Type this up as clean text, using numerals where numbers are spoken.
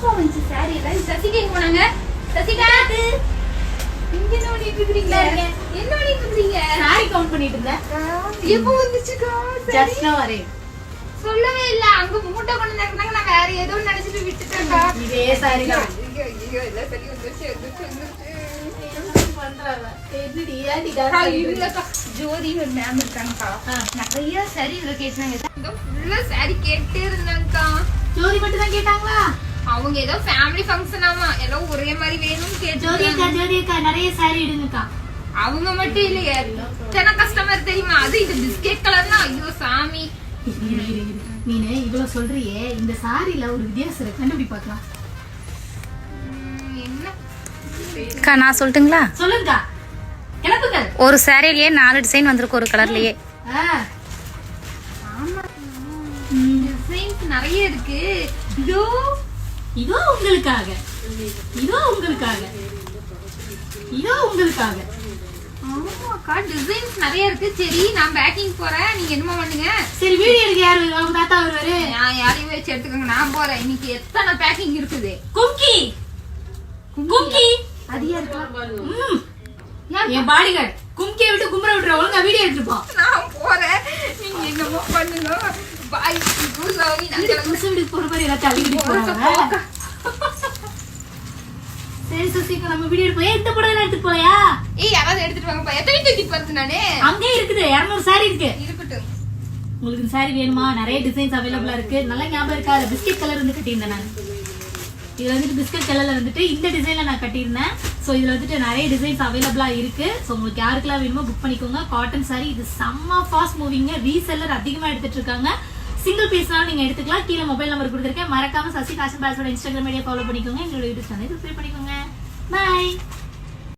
சூப்பரா வந்துச்சு சாரி எல்லாம். சசிகா எங்க போனாங்க? சசிகா இங்க என்ன பண்ணிட்டு இருக்கீங்க? என்ன பண்ணிட்டு இருக்கீங்க? சாரி கவுண்ட் பண்ணிட்டு இருந்தேன். எப்போ வந்துச்சுக்கா? ஜஸ்ட் நவ வரேன். சொல்லவே இல்ல. அங்க மூட்டை கொண்டு வந்தாங்க. நான் வேற ஏதோ நினைச்சிட்டு விட்டுட்டேன்க்கா. இதே சாரி தான் ஐயோ எல்லாம் சரி வந்துச்சு. பண்றாங்க. என்னடி ஏடி அக்கா, டான்ஸ் இல்லக்கா. ஜோதி ஒரு மேம் இருக்காங்கக்கா. நிறைய சாரி இதுல கேட்டாங்க. இந்த ஃபுல்லா சாரி கேட்டே இருந்தாங்கக்கா. ஜோதி மட்டும் தான் கேட்டாங்களா? அவங்க ஏதோ ஃபேமிலி ஃபங்க்ஷன் ஆமா எல்லாம் ஒரே மாதிரி வேணும்னு ஜோதி கேட்டாங்க. அக்கா நிறைய சாரி எடுங்கக்கா. அவங்க மட்டும் இல்லையே, எத்தனை கஸ்டமர் தெரியுமா? அது இது பிஸ்கெட் கலர்னா ஐயோ சாமி. நீனு இவ்வளவு சொல்றியே, இந்த சாரில ஒரு வித்தியாசம் இருக்கு, கண்டுபிடி பார்க்கலாம். என்ன அக்கா நான் சொல்லட்டுங்களா? சொல்லுங்கக்கா, கிளப்புங்க. ஒரு சாரிலேயே 4 டிசைன் வந்திருக்கு ஒரு கலர்லயே. ஆமா டிசைன்ஸ் நிறைய இருக்கு. இதோ இதோ உங்களுக்காக, இதோ உங்களுக்காக, இதோ உங்களுக்காக. ஆமாக்கா டிசைன்ஸ் நிறைய இருக்கு. சரி நான் பேக்கிங் போறேன், நீங்க என்னமா பண்ணுங்க. சரி வீடியோ எடுக்க யாரு? அவங்க தாத்தா வருவாரு. நான் யாரையும் வச்சு எடுத்துக்கோங்க, நான் போறேன். இன்னைக்கு எத்தனை பேக்கிங் இருக்குது. கும்கி கும்கி அது யாருக்கா? என் பாடிகார்டு. கும்கியை விட்டு கும்பர விட்டுற, ஒழுங்கா வீடியோ எடுத்துப்போம். நான் போறேன், நீங்க என்னமோ பண்ணுங்க. பாய் குசாமி. நான் புதுசு வீட்டுக்கு போற மாதிரி எல்லாத்தையும் அள்ளிக்கிட்டு போறாங்க. சரி சசிகா, நம்ம வீடியோ எடுப்போம். இந்த படம் எடுத்துட்டு போலையா? ஏய் யாராவது எடுத்துட்டு வாங்கப்பா. எத்தனை தூக்கி போறது நானு? அங்கே இருக்குது 200 சாரி இருக்கு. இருக்கட்டும். உங்களுக்கு சாரி வேணுமா? நிறைய டிசைன்ஸ் அவைலபிளா இருக்கு. நல்லா ஞாபகம் இருக்கா? பிஸ்கெட் கலர் வந்து கட்டியிருந்தேன் நான். இதுல வந்துட்டு பிஸ்கட் கலர்ல வந்துட்டு இந்த டிசைன்ல நான் கட்டியிருந்தேன். ஸோ இதுல வந்துட்டு நிறைய டிசைன்ஸ் அவைலபிளா இருக்கு. ஸோ உங்களுக்கு யாருக்கெல்லாம் வேணுமோ புக் பண்ணிக்கோங்க. காட்டன் சாரி இது செம்ம ஃபாஸ்ட் மூவிங்க. ரீசெல்லர் அதிகமா எடுத்துட்டு இருக்காங்க. சிங்கிள் பீஸ்னாலும் நீங்க எடுத்துக்கலாம். கீழே மொபைல் நம்பர் கொடுத்துருக்கேன். மறக்காம சசி ஃபேஷன் பேஸோட இன்ஸ்டாகிராம் மீடியா ஃபாலோ பண்ணிக்கோங்க. எங்களோட யூடியூப் சேனல் சப்ஸ்கிரைப் பண்ணிக்கோங்க. பாய்.